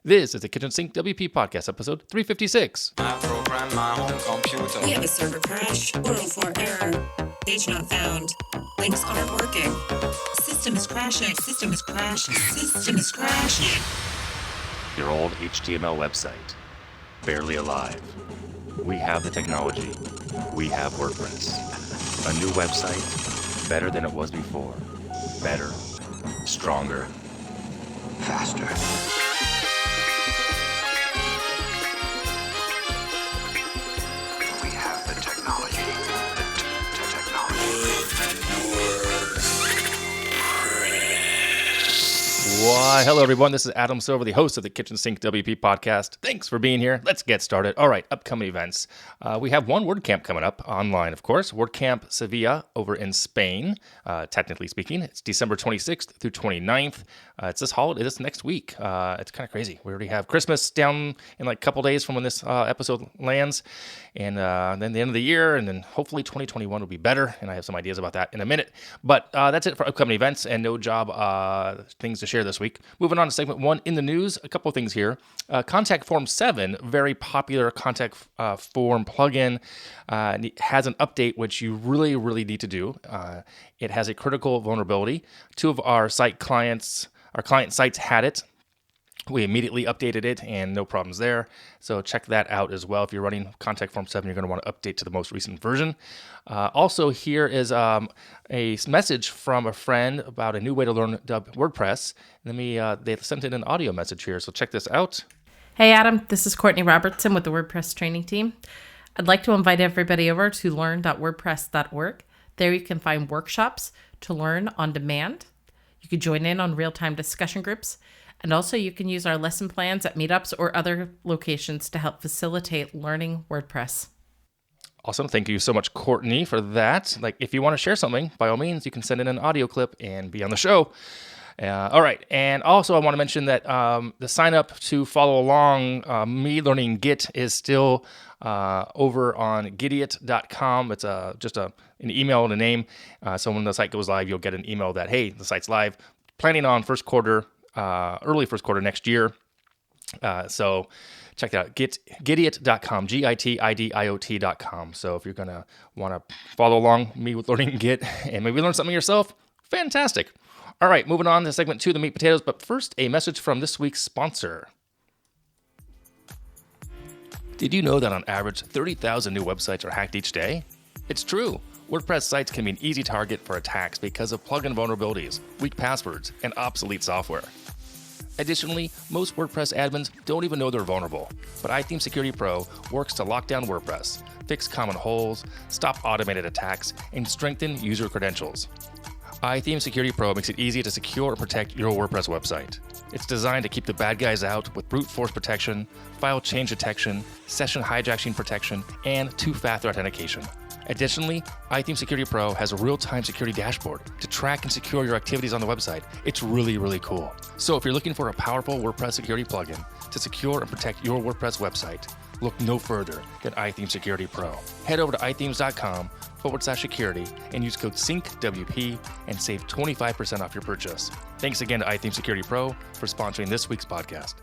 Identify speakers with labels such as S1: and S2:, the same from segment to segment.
S1: This is the Kitchen Sink WP Podcast, episode 356.
S2: I program my home computer.
S3: We have a server crash, 404 error, page not found, links aren't working, system is crashing, system is crashing, system is crashing.
S1: Your old HTML website, barely alive. We have the technology. We have WordPress. A new website, better than it was before. Better, stronger, faster. We have the technology. The technology. Why, hello everyone. This is Adam Silver, the host of the Kitchen Sink WP podcast. Thanks for being here. Let's get started. All right, upcoming events. We have one WordCamp coming up online, of course. WordCamp Sevilla over in Spain, technically speaking. It's December 26th through 29th. It's this holiday, this next week. It's kind of crazy. We already have Christmas down in like a couple days from when this episode lands. And then the end of the year, and then hopefully 2021 will be better. And I have some ideas about that in a minute. But that's it for upcoming events and no job things to share this week. Moving on to segment 1 in the news, a couple of things here. Contact Form 7, very popular contact form plugin, has an update which you really need to do. It has a critical vulnerability. Two of our client sites had it. We immediately updated it and no problems there. So check that out as well. If you're running Contact Form 7, you're going to want to update to the most recent version. Also, here is a message from a friend about a new way to learn WordPress. They sent in an audio message here, so check this out.
S4: Hey Adam, this is Courtney Robertson with the WordPress training team. I'd like to invite everybody over to learn.wordpress.org. There you can find workshops to learn on demand. You can join in on real-time discussion groups. And also you can use our lesson plans at meetups or other locations to help facilitate learning WordPress.
S1: Awesome. Thank you so much, Courtney, for that. If you want to share something, by all means, you can send in an audio clip and be on the show. All right. And also I want to mention that the sign up to follow along me learning Git is still over on gidiot.com. It's just an email and a name. So when the site goes live, you'll get an email that, hey, the site's live. Planning on early first quarter next year. So check that out. Gidiot.com, Gitidiot.com. So if you're going to want to follow along me with learning Git and maybe learn something yourself, fantastic. All right, moving on to segment 2, the meat potatoes. But first, a message from this week's sponsor. Did you know that on average, 30,000 new websites are hacked each day? It's true. WordPress sites can be an easy target for attacks because of plugin vulnerabilities, weak passwords, and obsolete software. Additionally, most WordPress admins don't even know they're vulnerable, but iTheme Security Pro works to lock down WordPress, fix common holes, stop automated attacks, and strengthen user credentials. iTheme Security Pro makes it easy to secure and protect your WordPress website. It's designed to keep the bad guys out with brute force protection, file change detection, session hijacking protection, and two-factor authentication. Additionally, iTheme Security Pro has a real-time security dashboard to track and secure your activities on the website. It's really cool. So if you're looking for a powerful WordPress security plugin to secure and protect your WordPress website, look no further than iTheme Security Pro. Head over to ithemes.com/security and use code SYNCWP and save 25% off your purchase. Thanks again to iTheme Security Pro for sponsoring this week's podcast.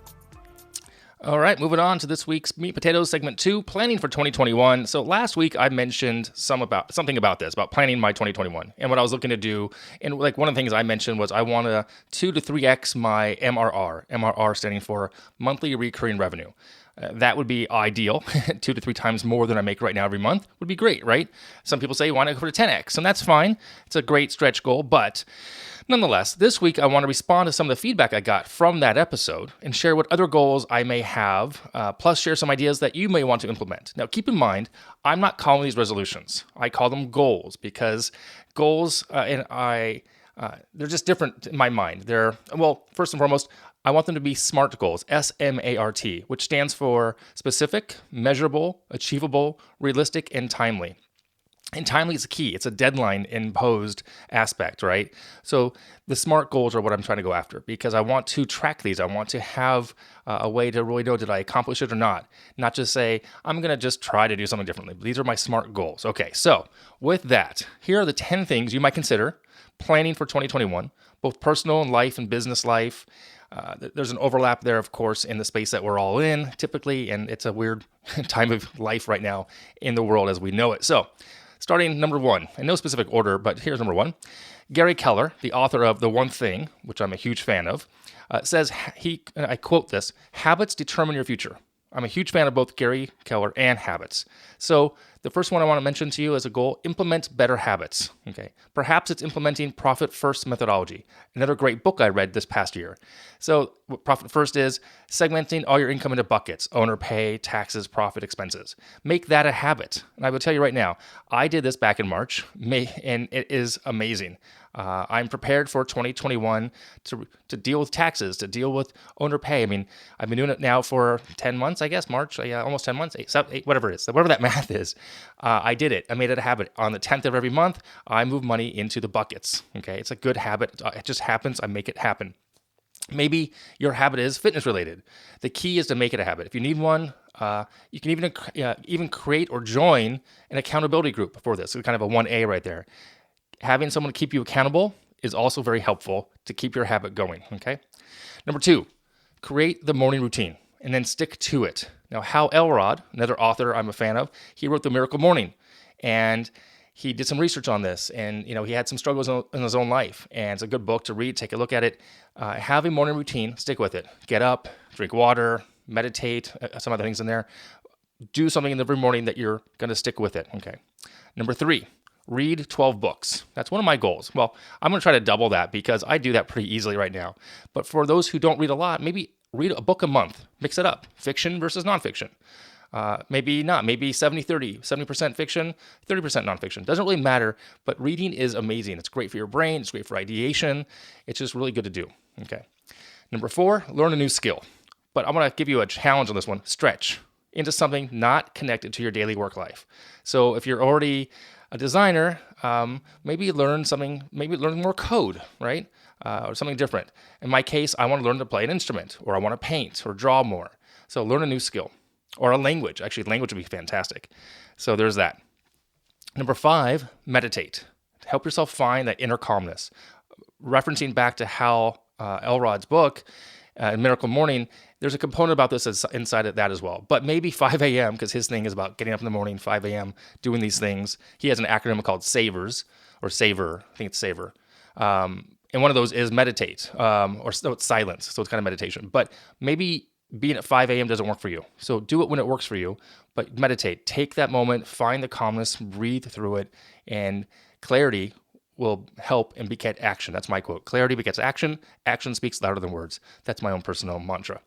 S1: All right, moving on to this week's Meat Potatoes, segment 2, planning for 2021. So last week I mentioned something about this, about planning my 2021 and what I was looking to do. And one of the things I mentioned was I want to 2 to 3x my MRR. MRR standing for monthly recurring revenue. That would be ideal. 2 to 3 times more than I make right now every month would be great, right? Some people say, why not go for 10x? And that's fine. It's a great stretch goal, but nonetheless, this week I want to respond to some of the feedback I got from that episode and share what other goals I may have, plus share some ideas that you may want to implement. Now, keep in mind, I'm not calling these resolutions. I call them goals because goals they're just different in my mind. First and foremost, I want them to be SMART goals, SMART, which stands for specific, measurable, achievable, realistic, and timely. And timely is the key. It's a deadline imposed aspect, right? So the SMART goals are what I'm trying to go after because I want to track these. I want to have a way to really know, did I accomplish it or not? Not just say, I'm going to just try to do something differently. These are my SMART goals. Okay, so with that, here are the 10 things you might consider planning for 2021, both personal life and business life. There's an overlap there, of course, in the space that we're all in typically, and it's a weird time of life right now in the world as we know it. So, starting number 1, in no specific order, but here's number 1. Gary Keller, the author of The One Thing, which I'm a huge fan of, says, I quote this, "Habits determine your future." I'm a huge fan of both Gary Keller and habits. So the first one I want to mention to you as a goal, implement better habits. Okay, perhaps it's implementing Profit First methodology, another great book I read this past year. So what Profit First is segmenting all your income into buckets: owner pay, taxes, profit, expenses. Make that a habit. And I will tell you right now, I did this back in March, and it is amazing. I'm prepared for 2021 to deal with taxes, to deal with owner pay. I mean, I've been doing it now for 10 months, I guess, March, almost 10 months, 8, whatever it is, whatever that math is. I did it. I made it a habit. On the 10th of every month, I move money into the buckets. Okay, it's a good habit. It just happens. I make it happen. Maybe your habit is fitness related. The key is to make it a habit. If you need one, you can even create or join an accountability group for this. So kind of a 1A right there. Having someone to keep you accountable is also very helpful to keep your habit going, okay? Number 2, create the morning routine and then stick to it. Now, Hal Elrod, another author I'm a fan of, he wrote The Miracle Morning, and he did some research on this, and he had some struggles in his own life, and it's a good book to read. Take a look at it. Have a morning routine, stick with it. Get up, drink water, meditate, some other things in there. Do something every morning that you're going to stick with it, okay? Number 3, read 12 books. That's one of my goals. Well, I'm going to try to double that because I do that pretty easily right now. But for those who don't read a lot, maybe read a book a month. Mix it up. Fiction versus nonfiction. Maybe not. Maybe 70-30. 70% fiction, 30% nonfiction. Doesn't really matter, but reading is amazing. It's great for your brain. It's great for ideation. It's just really good to do. Okay. Number 4, learn a new skill. But I'm going to give you a challenge on this one. Stretch into something not connected to your daily work life. So if you're already a designer, maybe learn more code, right? Or something different. In my case, I want to learn to play an instrument, or I want to paint or draw more. So learn a new skill or a language. Actually, language would be fantastic. So there's that. Number 5, meditate. Help yourself find that inner calmness. Referencing back to Hal Elrod's book, Miracle Morning, there's a component about this inside of that as well. But maybe 5 a.m., because his thing is about getting up in the morning, 5 a.m., doing these things. He has an acronym called SAVERS, or SAVER. I think it's SAVER. And one of those is meditate, or it's silence, so it's kind of meditation. But maybe being at 5 a.m. doesn't work for you. So do it when it works for you, but meditate. Take that moment, find the calmness, breathe through it, and clarity will help and beget action. That's my quote. Clarity begets action. Action speaks louder than words. That's my own personal mantra.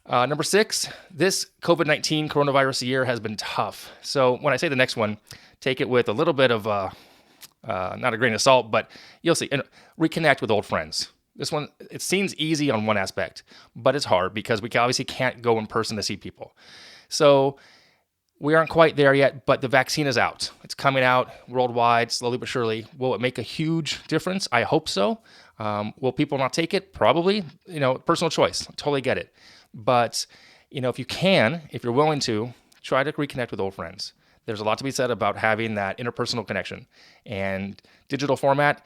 S1: Number 6, this COVID-19 coronavirus year has been tough. So when I say the next one, take it with a little bit of, not a grain of salt, but you'll see. And reconnect with old friends. This one, it seems easy on one aspect, but it's hard because we obviously can't go in person to see people. So we aren't quite there yet, but the vaccine is out. It's coming out worldwide, slowly but surely. Will it make a huge difference? I hope so. Will people not take it? Probably. Personal choice. I totally get it. But, if you're willing to, try to reconnect with old friends. There's a lot to be said about having that interpersonal connection. And digital format,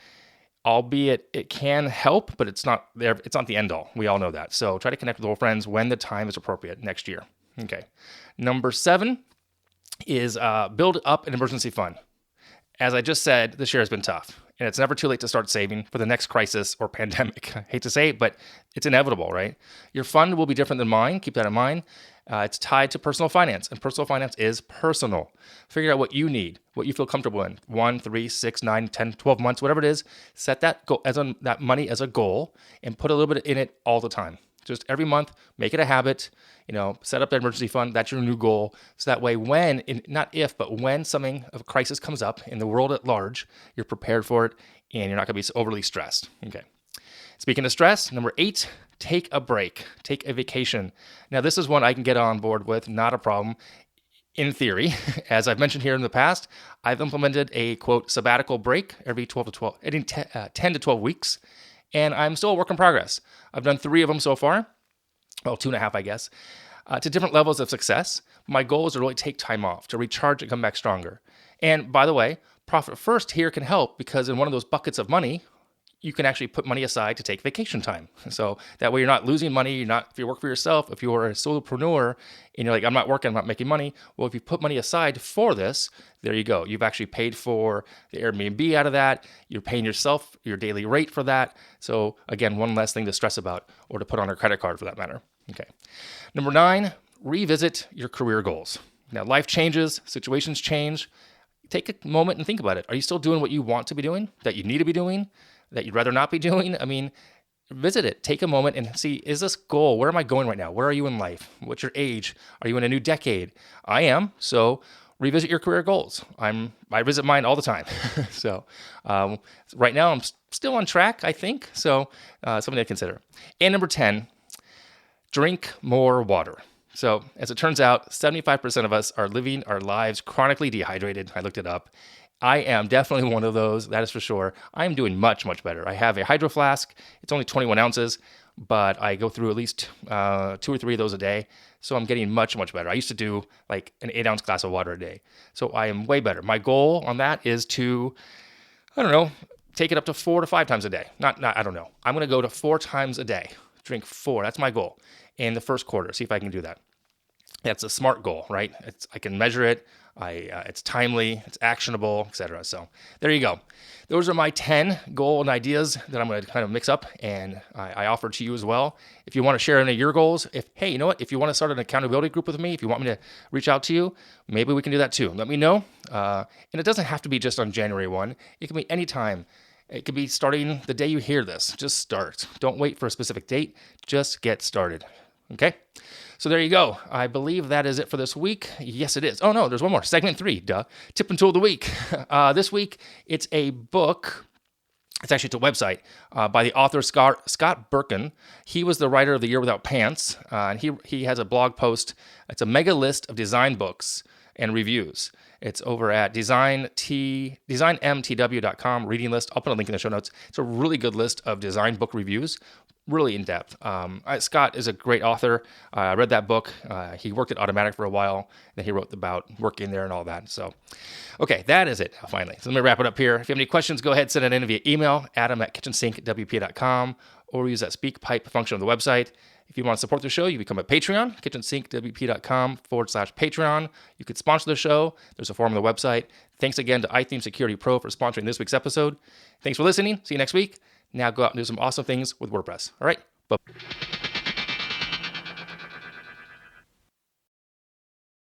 S1: albeit it can help, but it's not there. It's not the end all. We all know that. So try to connect with old friends when the time is appropriate next year. Okay. Number 7 is build up an emergency fund. As I just said, this year has been tough, and it's never too late to start saving for the next crisis or pandemic. I hate to say it, but it's inevitable, right? Your fund will be different than mine. Keep that in mind. It's tied to personal finance, and personal finance is personal. Figure out what you need, what you feel comfortable in. 1, 3, 6, 9, 10, 12 months, whatever it is. Set that goal that money as a goal and put a little bit in it all the time. Just every month, make it a habit. Set up that emergency fund. That's your new goal. So that way, when something of a crisis comes up in the world at large, you're prepared for it and you're not going to be overly stressed. Okay. Speaking of stress, number 8, take a break. Take a vacation. Now, this is one I can get on board with. Not a problem. In theory, as I've mentioned here in the past, I've implemented a, quote, sabbatical break every 10 to 12 weeks. And I'm still a work in progress. I've done 3 of them so far. Well, 2.5, I guess, to different levels of success. My goal is to really take time off, to recharge and come back stronger. And by the way, Profit First here can help because in one of those buckets of money, you can actually put money aside to take vacation time. So that way you're not losing money. If you work for yourself, if you're a solopreneur and you're like, I'm not working, I'm not making money. Well, if you put money aside for this, there you go. You've actually paid for the Airbnb out of that. You're paying yourself your daily rate for that. So again, one less thing to stress about or to put on a credit card for that matter. Okay. Number 9, revisit your career goals. Now, life changes, situations change. Take a moment and think about it. Are you still doing what you want to be doing, that you need to be doing, that you'd rather not be doing? I mean, visit it. Take a moment and see, is this goal, where am I going right now? Where are you in life? What's your age? Are you in a new decade? I am. So revisit your career goals. I visit mine all the time. So right now I'm still on track, I think. So something to consider. And number 10, drink more water. So as it turns out, 75% of us are living our lives chronically dehydrated. I looked it up. I am definitely one of those, that is for sure. I am doing much, much better. I have a hydro flask. It's only 21 ounces, but I go through at least 2 or 3 of those a day. So I'm getting much, much better. I used to do like an 8-ounce glass of water a day. So I am way better. My goal on that is to, take it up to 4 to 5 times a day. I don't know. I'm going to go to 4 times a day. Drink 4. That's my goal in the first quarter. See if I can do that. That's a smart goal, right? I can measure it. It's timely, it's actionable, etc. So there you go. Those are my 10 goal and ideas that I'm going to kind of mix up and I offer to you as well. If you want to share any of your goals, if you want to start an accountability group with me, if you want me to reach out to you, maybe we can do that too. Let me know. And it doesn't have to be just on January 1. It can be anytime. It could be starting the day you hear this. Just start. Don't wait for a specific date. Just get started. Okay? So there you go. I believe that is it for this week. Yes, it is. Oh, no, there's one more. Segment 3, Tip and tool of the week. This week, it's a book. It's actually a website by the author Scott Berkun. He was the writer of The Year Without Pants. And he has a blog post. It's a mega list of design books and reviews. It's over at designmtw.com, reading list. I'll put a link in the show notes. It's a really good list of design book reviews. Really in depth. Scott is a great author. I read that book. He worked at Automatic for a while. Then he wrote about working there and all that. So, okay, that is it finally. So let me wrap it up here. If you have any questions, go ahead, send it in via email, adam@KitchensinkWP.com, or use that speak pipe function on the website. If you want to support the show, you become a Patreon, KitchensinkWP.com/Patreon. You could sponsor the show. There's a form on the website. Thanks again to iTheme Security Pro for sponsoring this week's episode. Thanks for listening. See you next week. Now go out and do some awesome things with WordPress. All right? Bye.